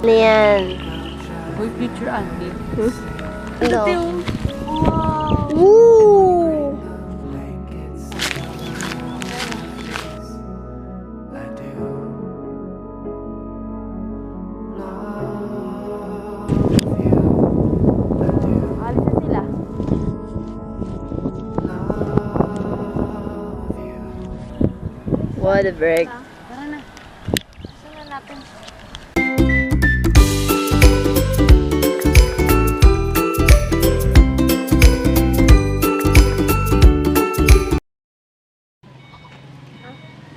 Ano yan? Uy, future Andy. Ano? Wow! Woo! Alis na sila. What a break. Tara na. Saan na natin?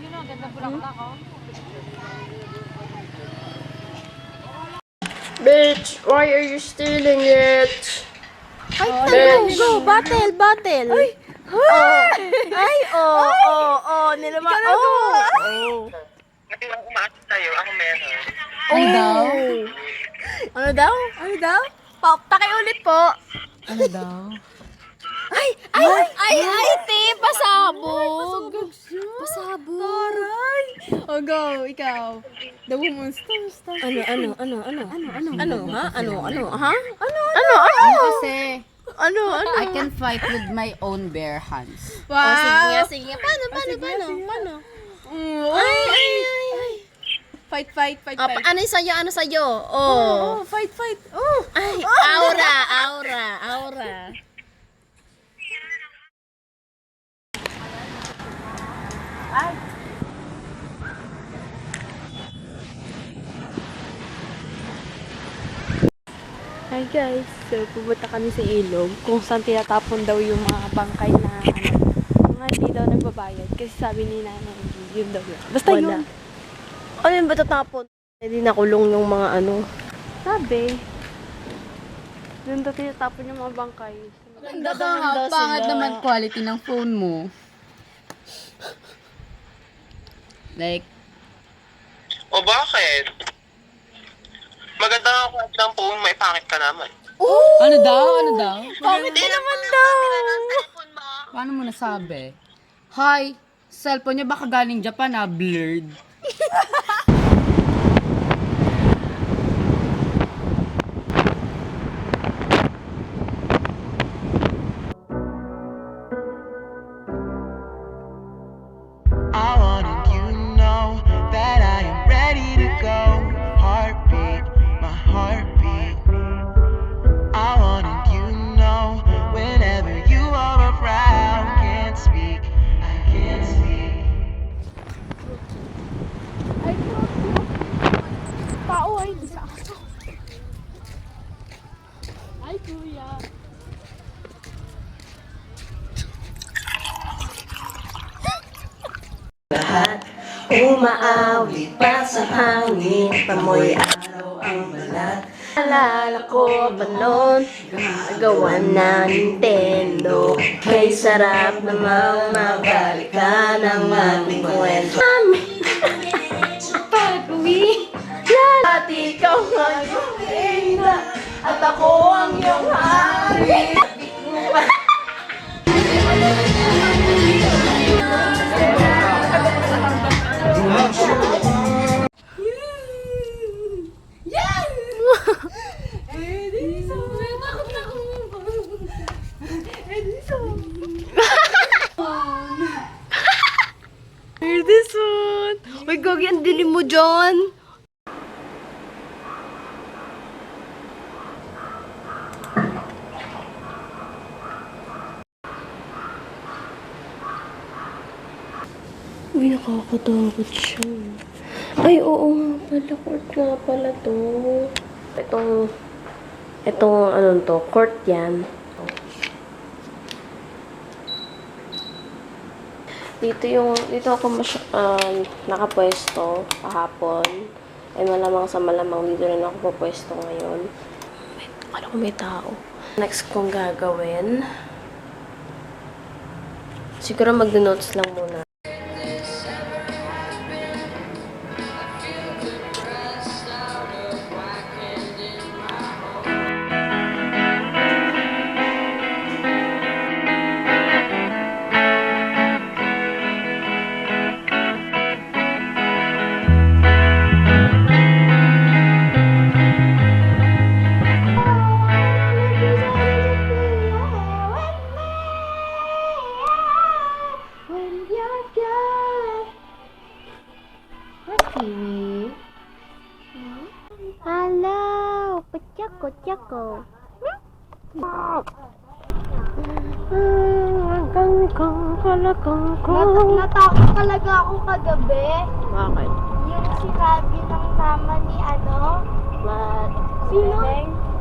Yun ang ganda bulaklak ako. Bitch, why are you stealing it? Go! Battle! Battle! Ay! Ay, nilaman. Hindi lang umaasok sa'yo, ako meron. Ano daw? Ano daw? Ano daw? Pakiulit po. Ano daw? Ay, te, pasabog. Pasabog. Taray. Oh, go, ikaw. The woman's toast. Ano, ha? Ano? Kasi, Ano? I can fight with my own bare hands. Oh, sige Wow! nga. Paano? Ay! Ay. Fight. Ano sa'yo? Oh, fight. Oh! Ay, aura. Hi guys, so pupunta kami sa ilog kung saan tinatapon daw yung mga bangkay na mga hindi daw nagbabayad kasi sabi ni nanay yun daw yun. Basta Wala. yun. Ano yung ba tatapon? Hindi nakulong yung mga ano. Sabi. Doon daw tinatapon yung mga bangkay. Ganda ka nga, pangit naman quality ng phone mo. Like, O bakit? Maganda nga ako at ng phone, may pangit ka naman. ano daw? Hindi naman daw. Paano mo nasabi? Hi, cellphone niya baka galing Japan blurred. I wanted you to know that I am ready to go. Heartbeat, my heartbeat. I wanted you to know whenever you are around. Can't speak, I can't speak. Umaawit pa sa hangin, amoy araw ang balat. Alala ko pa noon, gawa na Nintendo. Kay sarap namang mabalikan ang ating kwento. Pag-uwi, at ikaw ngayon na, at ako ang iyong hari. Hear this one. Uy, Gogi, ang dilim mo dyan. Uy, nakakatakot siya. Ay, oo nga pala. Court nga pala to. Itong ano to, court yan. Dito ako nakapwesto kahapon. Ay malamang sa malamang dito rin ako papwesto ngayon. Wait, akala ko may tao. Next kong gagawin, siguro mag-notes lang muna. Kiwi? Hello! Kuchako. Natakot talaga ako kagabi. Bakit? Yung sinabi ng tama ni Sino?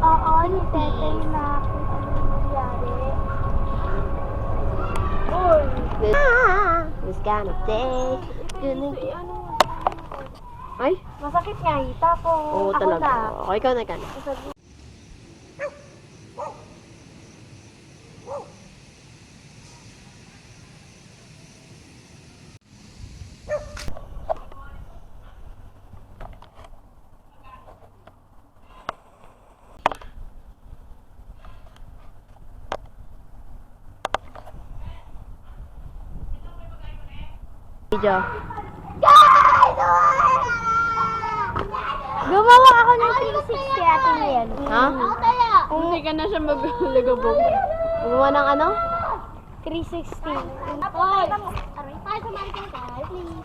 Oo, ni Teteng na kung ano nangyari. This kind of day. Ay? Masakit nga hita ko. Oo, Ako talaga. na. Okay, ikaw na ka na. Video. Gumawa ako ng 360 atin yan. Ha? Hindi ka na siya maglagabog. Gumawa ng ano? 360. Hoy! Aray, tayo sa Marikang tayo, please.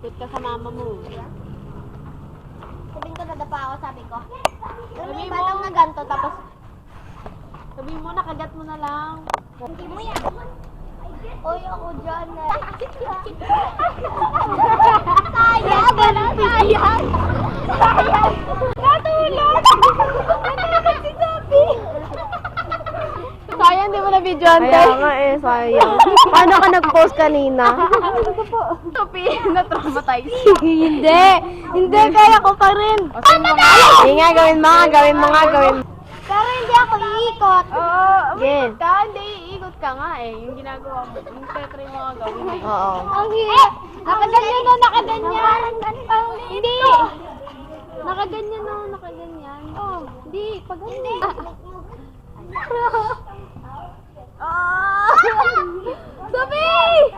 Good ka sa mama mo. Sabihin ko nadapa ako, sabi ko. Sabihin mo batang na ganito, tapos Sabihin mo, nakagat mo na lang. hindi mo yan. Oy, ako dyan na. Sayang! Natulog! Natulog si Sophie! Sayang, di mo na videoan. Kaya nga sayang. Paano ka nag-post kanina? Sophie, na-traumatize. Hindi, kaya ko pa rin. Sige nga, gawin mo nga. Pero hindi ako iikot. Oo, Sige. hindi, iikot ka nga eh. Yung ginagawa mo, yung petri mo nga gawin eh. Oo. Ang hirap. Nakaganyan na, nakaganyan. Hindi. Nakaganyan na, nakaganyan. Oh, hindi. Pag hindi. Sophie!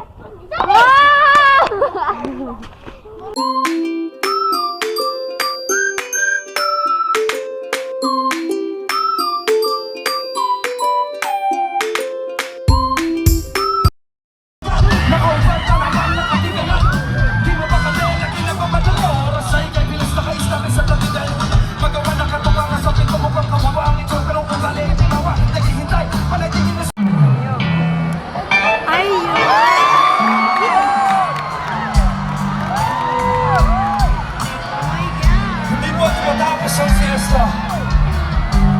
Hindi mo matapos ang fiesta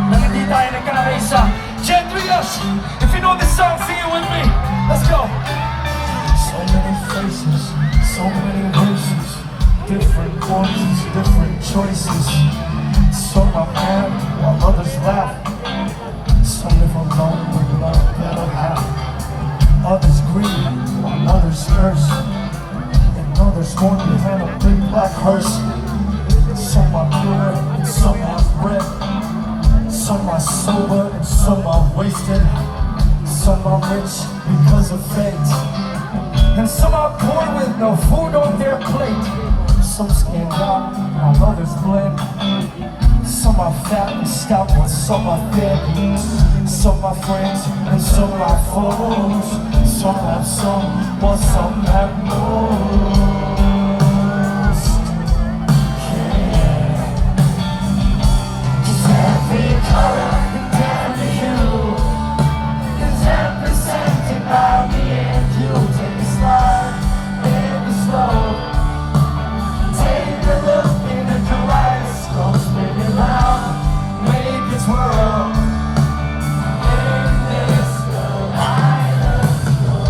nang hindi tayo nagkakaisa. Gen 3-us, if you know this song, sing it with me. Let's go. So many faces, so many races, different voices, different choices. Some are mad while others laugh. Some live alone with love better half. Others grieve while others curse. And others mourn behind a big black hearse. Some are pure and some are red. Some are sober and some are wasted. Some are rich because of fate. And some are poor with no food on their plate. Some stand out while others blend. Some are fat and stout while some are thin. Some are friends and some are foes. Some have some while some have most. Every color and every hue is represented by me and you. Take it slow, take it slow. Take a look in the kaleidoscope, spin it round, make it twirl. In this kaleidoscope.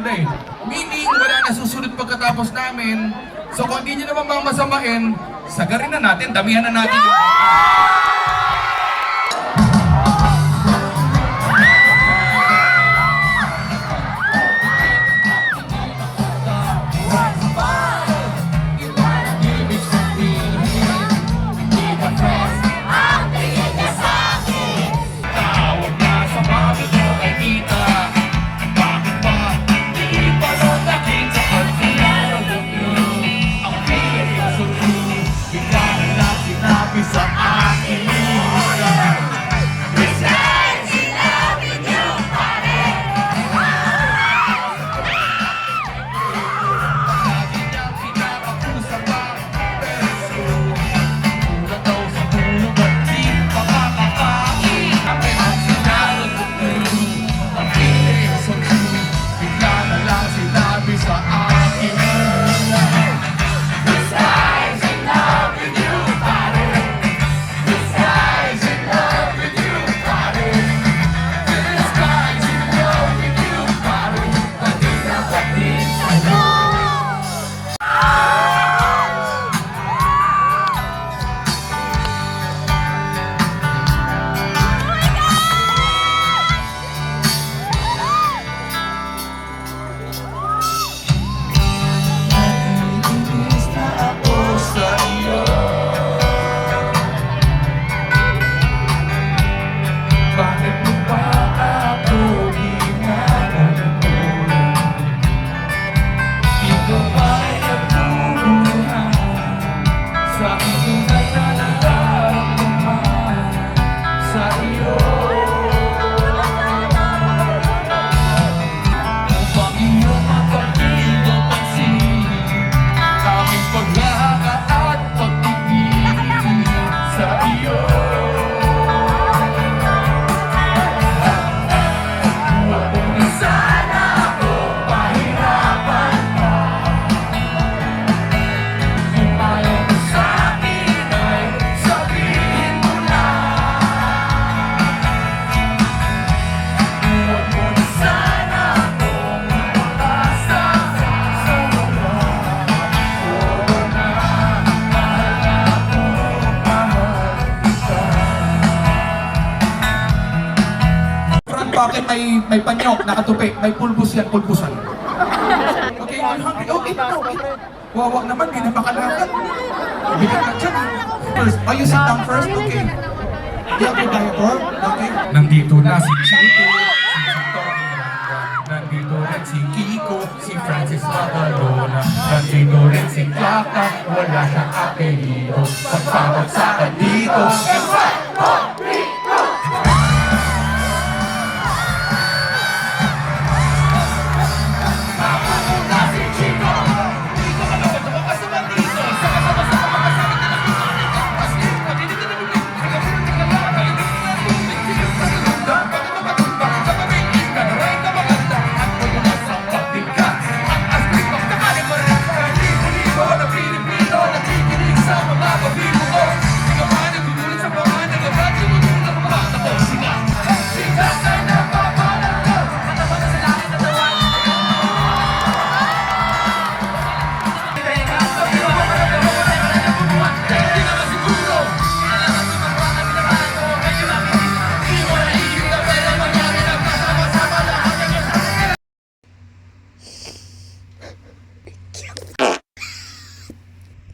maganda eh. Meaning, wala na susunod pagkatapos namin. So kung hindi nyo naman mga masamain, sagarin na natin, damihan na natin. Tawag na sa mami ko kay tita. Bakit ba di pa rin nakita ang pinarang ang pilit sa sulo? Bigla na lang sinabi sa akin. Lagi niyang pinakakusap ang beso. Tulad daw sa tulog at di makakakain. Akin ang sinarot ko ang pilit sa sulo. Bigla na lang sinabi sa akin. This guy's in love with you, pare. This guy's in love with you, pare. This guy's in love with you, pare. Pati na pati sa'yo. Naiinis na ako sa iyo. Bakit mo pa ako ginagawa? Ikaw ay nagbubuhay sa iyong nararamdaman sa iyo. Upang iyong mapaging at pansin aming paghahaka at pagtitiis sa iyo. Huwag mo na sana ako pahirapan pa. Kung ayaw mo sa'kin ay sabihin mo na. Huwag mo na sana akong ipag-asa sa wala. Oo na, mahal ako, mahal kita. Front pocket may panyok, nakatupi, may pulbus yan, pulbusan. Okay, I'm hungry. Okay, okay. Wawa naman, di na makalakad. Bigat ka dyan. First, you sit down first? Okay. You have a diaper? Okay. Nandito na si Chico, si Tony Langa. Nandito rin si Kiko, si Francis Magalona. Nandito rin si Clara, wala siyang apelido. Pagtawag sa akin dito.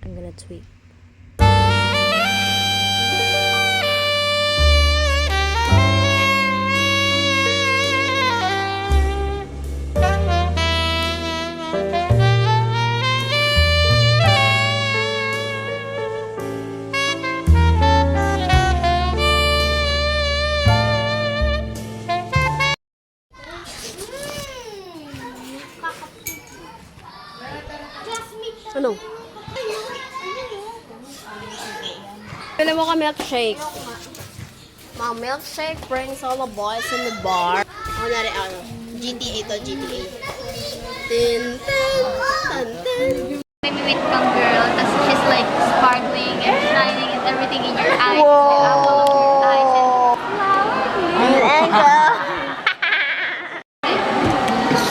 I'm gonna tweet. Ano? Pili mo ka milkshake. Mga milkshake brings all the boys in the bar. Ako na rin, GTA to, GTA. Tin, tin, tin, tin. Maybe with some girl, that's she's like sparkling and shining and everything in your eyes. The apple of your eyes.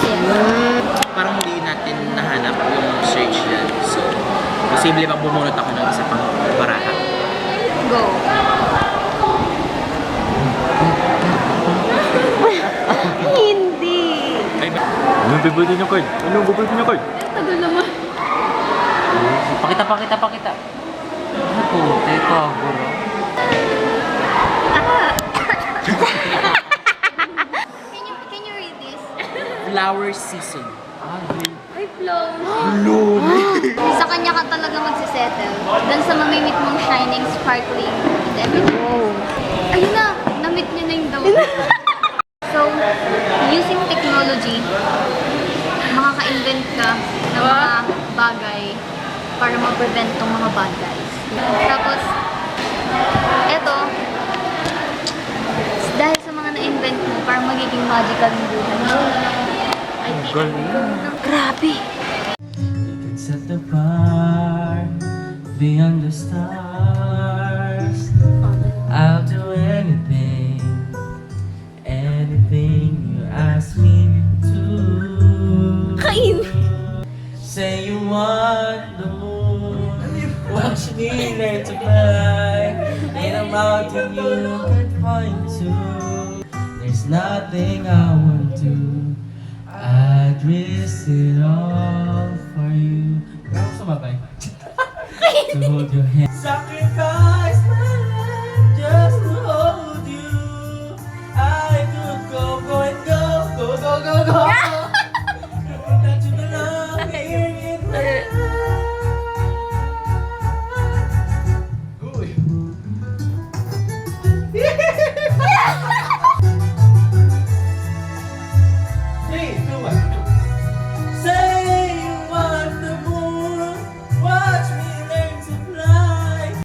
And Posible bang bumunot ako ng isa pang baraha? Go. Hindi. Ay, anong bibutin niyo, Card? Anong bibutin niyo, Card? Tagal naman. Pakita. Ano po? Teka, bro. Can you read this? Flower season. Ay, flow. Sa kanya ka talaga magsisettle. Doon sa mamimit mong shining, sparkling, and everything. Ayun na! Na-meet niya na yung daw. So, using technology, makaka-invent ka ng mga bagay para ma-prevent tong mga bad guys. Tapos, eto, dahil sa mga na-invent mo, parang magiging magical yung buhay mo. I think, grabe! could set the bar beyond the stars. I'll do anything you ask me to. Say you want the moon, watch me learn to fly. In a mountain you could point to. There's nothing I won't do. I'd risk it all for you. Ano sumabay? To hold your hand. Sacrifice my life just to hold you. I could go and go. That you belong here in my life. Three, two, one. Say you want the moon, watch me learn to fly.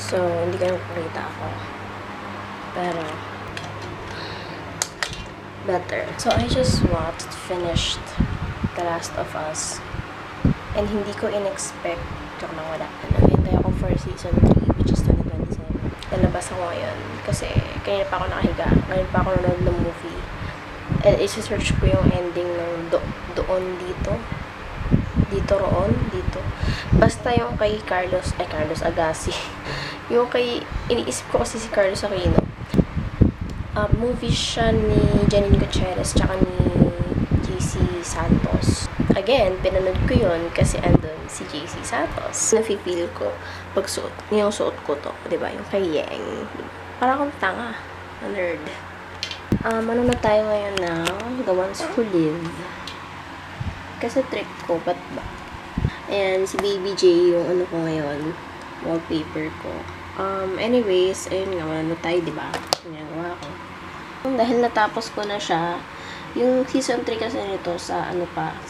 So, hindi ka nakakita ako. Pero, better. So, I just finished The Last of Us. And hindi ko in-expect. Joke lang, wala. Naghintay ako for season 3, which is 2027. Nalabas ako ngayon. Kasi, kanina pa ako nakahiga. Ngayon pa ako nanonood ng movie. And isi-search ko yung ending ng doon dito. Dito. Basta yung kay Carlos Agassi. Yung kay, iniisip ko kasi si Carlos Aquino. Movie siya ni Janine Gutierrez tsaka ni JC Santos. Again, pinanood ko yun kasi andun si JC Santos. Nafe-feel ko pag yung suot ko to, diba? Yung kay Yang. Parang akong tanga. A nerd. Ano na tayo ngayon ng The Ones Who Live. Kasi trip ko, ba't ba? Ayan, si Baby J yung ano ko ngayon. Wallpaper ko. Anyways, ayun nga, wala na tayo, diba? Ginagawa ko. Dahil natapos ko na siya, yung season 3 kasi nito sa,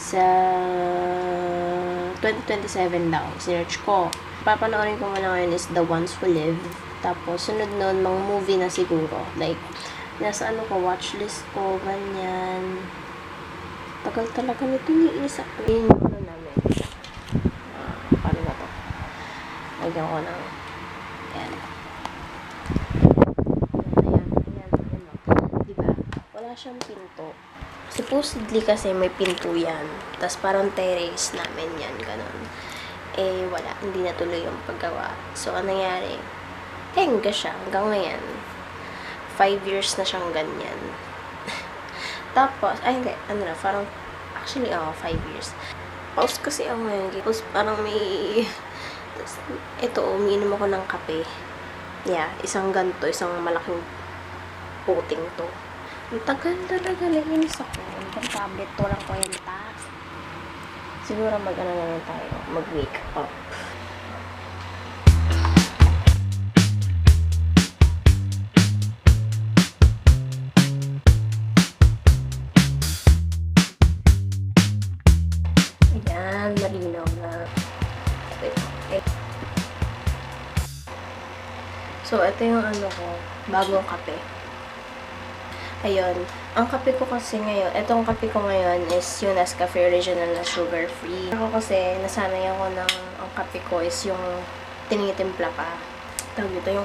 sa 2027 daw, sinerch ko. Papanoorin ko muna ngayon is The Ones Who Live. Tapos, sunod nun, mga movie na siguro. Like, nasa watchlist ko, ganyan. Tagal talaga nito, niisa ko. Yun yung ano namin. Paano ba to? Lagyan ko ng ayan. Diba? Wala siyang pinto. Supposedly kasi may pinto yan. Tapos parang terrace namin yan, ganun. Eh, wala. Hindi natuloy yung paggawa. So, anong nangyari? Hangga siya. Hanggang ngayon. 5 years na siyang ganyan. Tapos, hindi. Parang, actually, 5 years. Pause kasi ako ngayon. Tapos, parang may, ito, umiinom ako ng kape. Yeah, isang ganito, isang malaking puting to. Ang tagal talaga, naiinis ako. Ang tablet, walang kwenta. Siguro mag-ano na lang tayo, mag-wake up. Ayan, malinaw na. Wait. So, ito yung ano ko, bagong kape. Ayun. Ang kape ko kasi ngayon, itong kape ko ngayon is yung Nescafe Original na sugar-free. Ako kasi, nasanay ako ng, ang kape ko is yung tinitimpla pa. Tawag dito,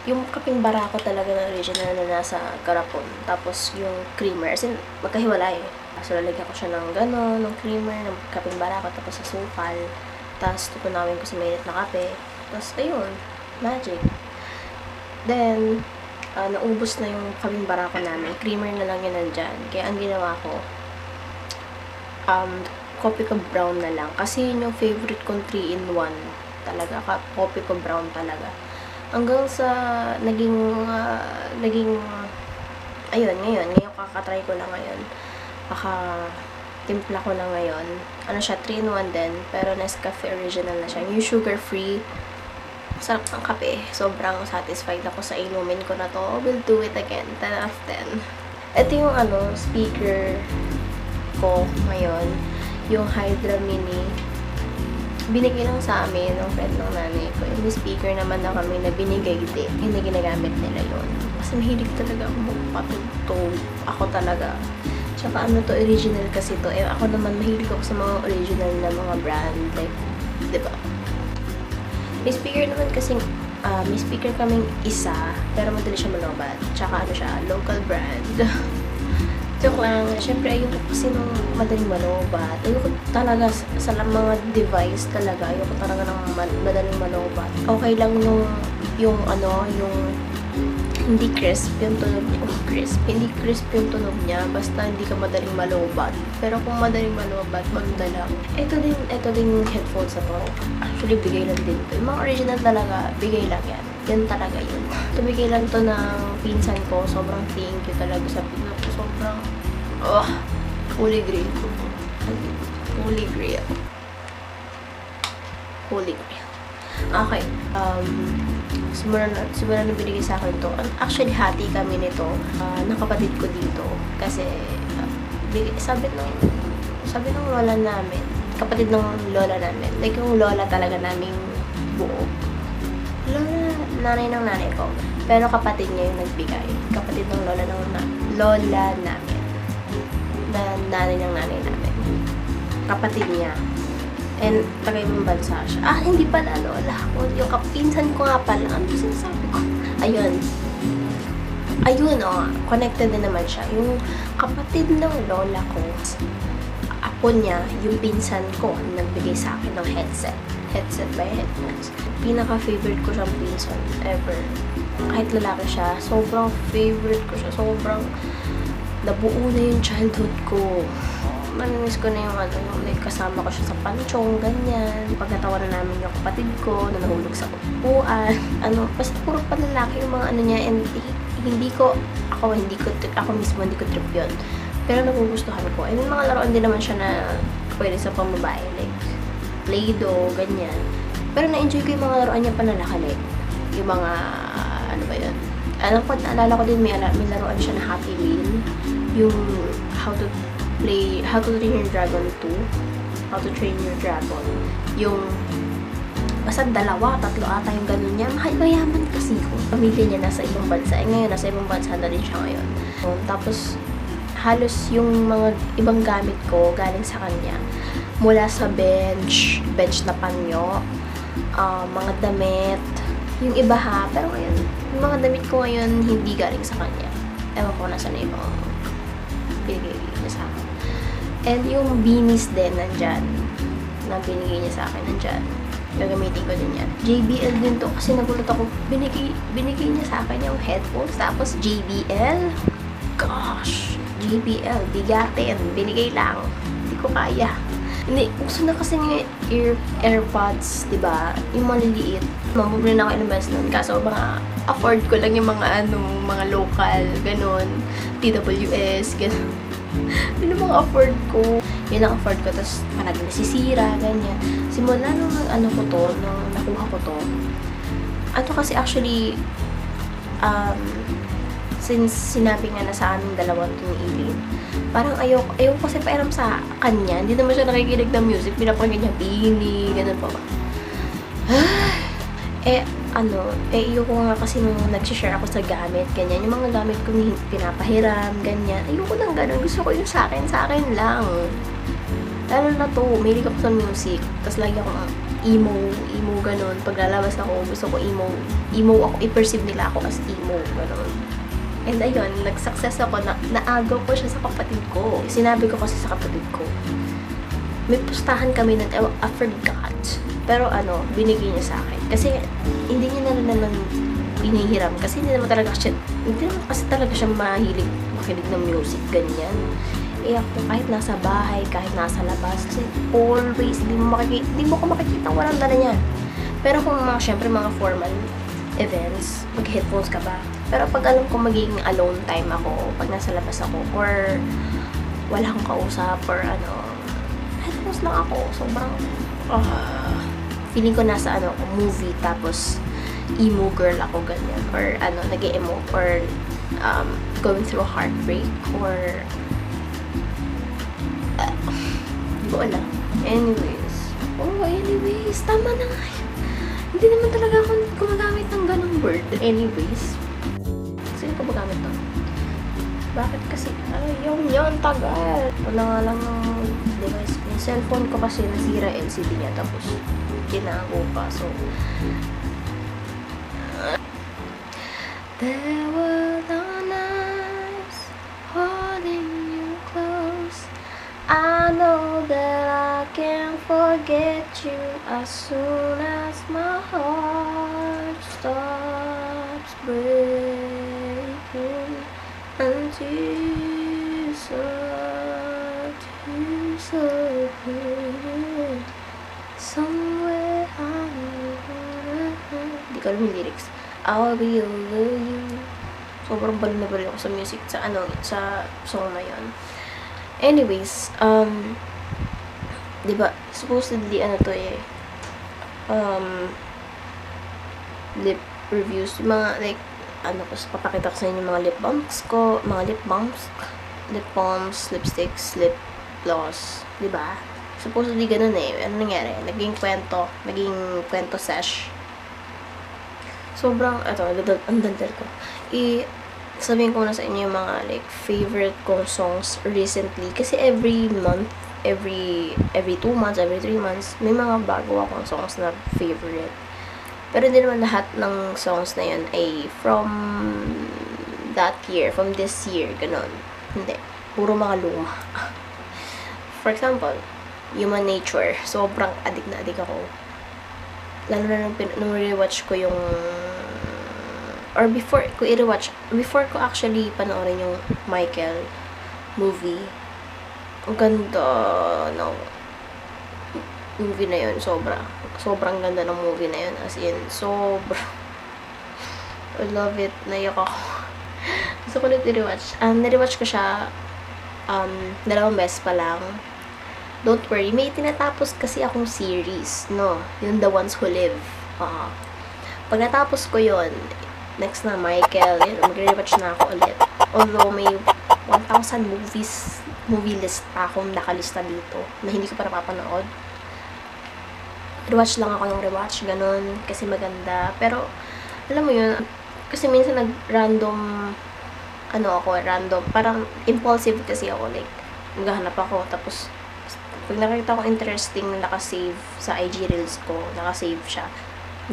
yung kaping barako talaga na original na nasa garapon. Tapos yung creamer, as in, magkahiwalay. So, lalagyan ko siya ng gano'n, ng creamer, ng kaping barako, tapos sa sukal. Tapos, tutunawin ko sa mainit na kape. Tapos, ayun, magic. Then, naubos na yung kaming barako namin. Creamer na lang yun nandyan. Kaya ang ginawa ko, coffee ko brown na lang. Kasi yun yung favorite kong 3-in-1 talaga. Coffee ko brown talaga. Hanggang sa naging, ayun, ngayon kakatry ko na ngayon. Timpla ko na ngayon. Ano siya, 3-in-1 din. Pero Nescafe Original na siya. Yung sugar-free. Sarap ng kape. Sobrang satisfied ako sa inumin ko na to. Will do it again. 10 out of 10. Ito yung speaker ko ngayon. Yung Hydra Mini. Binigay lang sa amin ng friend ng nanay ko. Yung speaker naman na kami na binigay din. Yung na ginagamit nila yun. Kasi mahilig talaga ako magpatugtog. Ako talaga. Tsaka to, original kasi to. Ako naman mahilig ako sa mga original na mga brand. Like, diba? May speaker naman kasi, may speaker kaming isa, pero madali siya malobat. Tsaka siya, local brand. Joke lang, syempre ayoko kasi nung madaling malobat. Ayoko talaga sa mga device talaga, ayoko talaga ng madaling malobat. Okay lang yung hindi crisp yung tunog niya. Hindi crisp yung tunog niya, basta hindi ka madaling malobat. Pero kung madaling malobat, maganda lang. Ito din yung headphones na to. Actually, bigay lang din to. Yung mga original talaga, bigay lang yan. Yan talaga yun. Tumigay lang to ng pinsan ko. Sobrang thank you talaga sa pinsan ko. Sobrang, holy grail. Holy grail. Holy grail. Okay. Simula na binigay sa akin to. Actually, hati kami nito ng kapatid ko dito. Kasi, sabi ng lola namin, kapatid ng lola namin, like yung lola talaga naming buo. Nanay ng nanay ko. Pero kapatid niya yung nagbigay. Kapatid ng lola namin. Na nanay ng nanay namin. Kapatid niya. And taga-ibang bansa siya. Hindi pala lola ko. Yung kapinsan ko nga pala. Ano sinasabi ko? Ayun, connected din naman siya. Yung kapatid ng lola ko, apo niya, yung pinsan ko, nagbigay sa akin ng headset. Headset by headphones. Pinaka-favorite ko siyang pinsan ever. Kahit lalaki siya, sobrang favorite ko siya. Sobrang nabuo na yung childhood ko. Manimiss ko na yung like, kasama ko siya sa panchong, ganyan. Pagkatawa na namin yung kapatid ko, na nahulog sa upuan. Basta puro panlalaki yung mga niya, and ako mismo hindi ko trip yun. Pero nagugustuhan ko. And yung mga laruan din naman siya na pwede sa pambabae, like Play-Doh, ganyan. Pero na-enjoy ko yung mga laruan niya panlalaki. Yung mga, naalala ko din, may laruan siya na Happy Meal. Yung How to Train Your Dragon 2. How to Train Your Dragon. Yung, basta 2, 3 ata yung ganun niya. Mayaman kasi ko. Pamilya niya nasa ibang bansa. Ngayon, nasa ibang bansa na rin siya ngayon. Tapos, halos yung mga ibang gamit ko galing sa kanya. Mula sa bench na panyo, mga damit, yung iba pero ngayon, yung mga damit ko ngayon, hindi galing sa kanya. Ewan ko nasa na ibang binigay niya sa akin. And yung beanies din, nandyan, na binigay niya sa akin, nandyan. Gagamitin ko din yan. JBL din to, kasi nagulat ako, binigay niya sa akin yung headphones, tapos JBL. Gosh! JBL, bigatin, binigay lang. Hindi ko kaya. Hindi, gusto na kasi yung AirPods, diba? Yung maliliit. Mamubili na ako ilang beses nun. Kaso mga afford ko lang yung mga mga local, ganun. TWS, ganun. Yun ang mga afford ko. Yun ang afford ko. Tapos parang nasisira, ganyan. Simula nung nung nakuha ko to. Kasi actually, since sinabi nga na sa aming dalawang tumiilin, parang ayoko kasi pairam sa kanya. Hindi naman siya nakikinig ng music. Pinapakinggan niya, Bini, ganun pa ba. ayoko nga kasi nung nag-share ako sa gamit, ganyan. Yung mga gamit ko pinapahiram, ganyan. Ayoko nang ganun. Gusto ko yung sa akin lang. Lalo na to, mahilig ako sa music. Tapos lagi ako emo ganun. Pag lalabas ako, gusto ko emo ako, i-perceive nila ako as emo, ganun. And ayun, nag-success ako, naagaw ko siya sa kapatid ko. Sinabi ko kasi sa kapatid ko, may pustahan kami ng, I forgot. Pero binigay niya sa akin. Kasi hindi niya na naman pinihiram. Kasi hindi naman kasi talaga siya mahilig makinig ng music, ganyan. Ako kahit nasa bahay, kahit nasa labas, kasi always, di mo ko makikita, walang dala niyan. Pero kung syempre mga formal events, mag-headphones ka ba? Pero pag alam ko magiging alone time ako, pag nasa labas ako, or wala akong kausap, or headphones lang ako. Sobrang, feeling ko nasa movie, tapos emo girl ako, ganyan. Or nag-emo, or going through heartbreak, or hindi ko alam. Anyways, tama na nga yun. Hindi naman talaga ako gumagamit ng ganong word. Anyways, sino ko magamit to? Bakit kasi, yun, tagal. Wala nga lang ng device ko. Yung cellphone ko kasi nasira LCD niya, tapos tinago pa, so there were the nights holding you close. I know that I can't forget you as soon as my heart stops breaking and tears start to disappear. Somewhere hindi ko alam yung lyrics. I'll be over you. Sobrang balo na balo ako sa music, sa song na yun. Anyways, diba, supposedly, lip reviews, yung mga, like, papakita ko sa inyo yung mga lip balms, lipsticks, lip gloss, diba? Supposedly, ganun ano nangyari? Naging kwento sesh. Sobrang, ang dandal ko. Sabihin ko na sa inyo yung mga like favorite kong songs recently, kasi every month, every 2 months, every 3 months may mga bago akong songs na favorite. Pero hindi naman lahat ng songs na yun ay from this year, ganun. Hindi, puro mga luma. For example, Human Nature, sobrang addict na addict ako. Lalo na nung rewatch ko yung before ko actually panoorin yung Michael movie. Ang ganda ng movie na yun, sobrang ganda ng movie na yun, as in, I love it, naiyak ako. Gusto ko ulit i-rewatch. Na-rewatch ko siya, 2 beses pa lang. Don't worry, may tinatapos kasi akong series, no? Yung The Ones Who Live. Pag natapos ko yun, next na Michael, magre-rewatch na ako ulit. Although may 1,000 movie list pa akong nakalista dito na hindi ko pa napapanood. Rewatch lang ako ng rewatch, ganun, kasi maganda. Pero, alam mo yun, kasi minsan random, parang impulsive kasi ako, like, maghahanap ako, tapos, pag nakita ko interesting na nakasave sa IG Reels ko, nakasave siya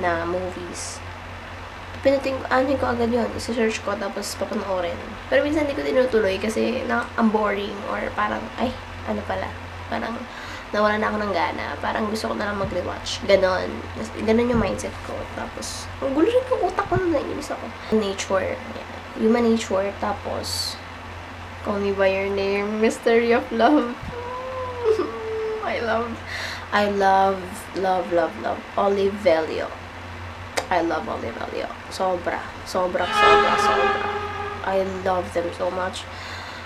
na movies, anuhin ko agad yun, isa-search ko, tapos papanoorin. Pero minsan hindi ko tinutuloy kasi ang boring, or parang, parang nawala na ako ng gana, parang gusto ko na lang mag-rewatch. Ganon yung mindset ko. Tapos, ang gulo rin yung utak ko na naiinis ako. Human Nature, tapos, Call Me By Your Name, Mystery of Love. I love Olivelio. I love Olivelio. Sobra. I love them so much.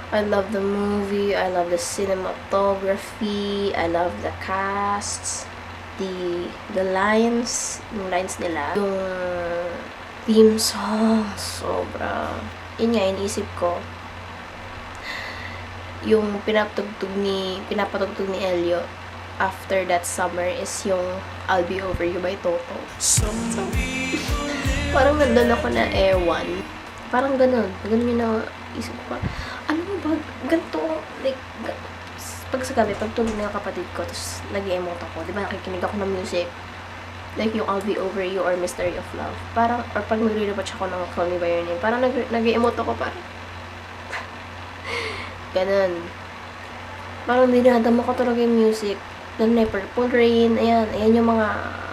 I love the movie. I love the cinematography. I love the casts. The lines. Yung lines nila. Yung theme song. Sobra. Yun nga, iniisip ko. Yung pinapatugtog ni Elio after that summer is yung I'll Be Over You by Toto. Some Parang nandun ako na ewan. Parang ganun. Ganun yung naisip ko. Ano ba? Ganito. Like, pag sa gabi, pag tulog na yung kapatid ko, tapos nag-emote ako. Di ba nakikinig ako ng music? Like yung I'll Be Over You or Mystery of Love. Parang, or pag nagre-rewatch ako ng Call Me By Your Name, parang nag-emote ako parang. Ganun. Parang dinadama ko talaga yung music. Lalo na yung Purple Rain. Ayan yung mga,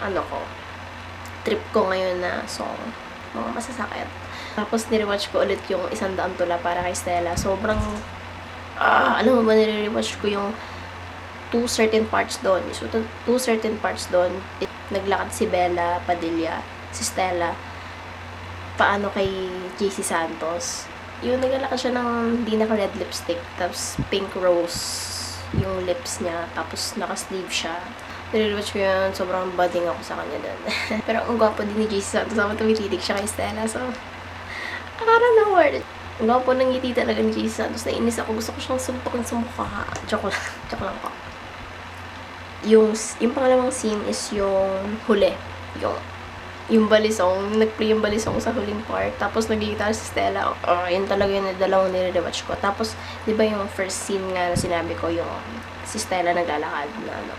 ano ko, trip ko ngayon na song. Mga masasakit. Tapos nirewatch ko ulit yung 100 Tula para kay Stella. Sobrang, alam mo ba, nire-rewatch ko yung two certain parts doon. So, two certain parts doon, naglakad si Bella Padilla, si Stella, paano kay JC Santos. Yung naglalakad siya ng hindi naka-red lipstick, tapos pink rose yung lips niya, tapos naka-sleeve siya. Nire-watch ko yun, sobrang budding ako sa kanya doon. Pero ang gwapo din ni JC Santos, ako tumititig siya kay Stella, so, akara na word. Ang gwapo ng ngiti talaga ni JC Santos, nainis ako, gusto ko siyang sumpukin sa mukha. Joke lang po. Yung pangalawang scene is yung huli. Yung balisong, nag-play yung balisong sa huling part. Tapos nag-guitar si Stella. Yun talaga yung dalawang nire-rewatch ko. Tapos, di ba yung first scene nga na sinabi ko, yung si Stella naglalakad na ano.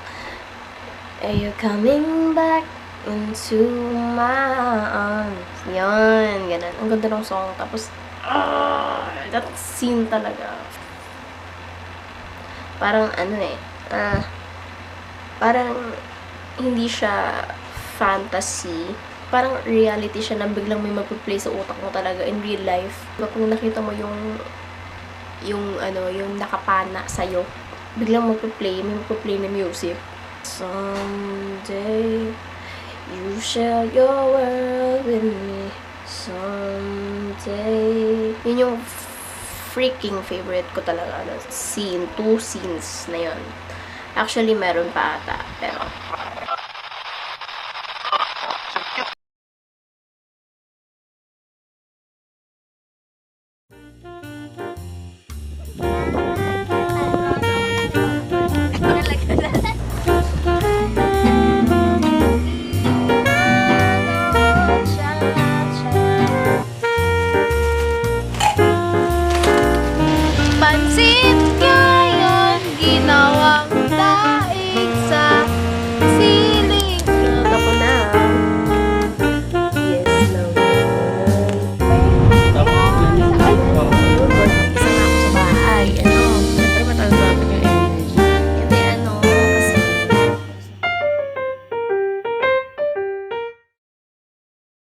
Are you coming back into my arms? Yun, ganun. Ang ganda ng song. Tapos, that scene talaga. Parang parang hindi siya fantasy. Parang reality siya na biglang may magpa-play sa utak mo talaga in real life. Diba, kung nakita mo yung nakapana sa'yo, biglang magpa-play na music. Someday, you share your world with me. Someday. Yun yung freaking favorite ko talaga. Scene, 2 scenes na yun. Actually, meron pa ata. Pero,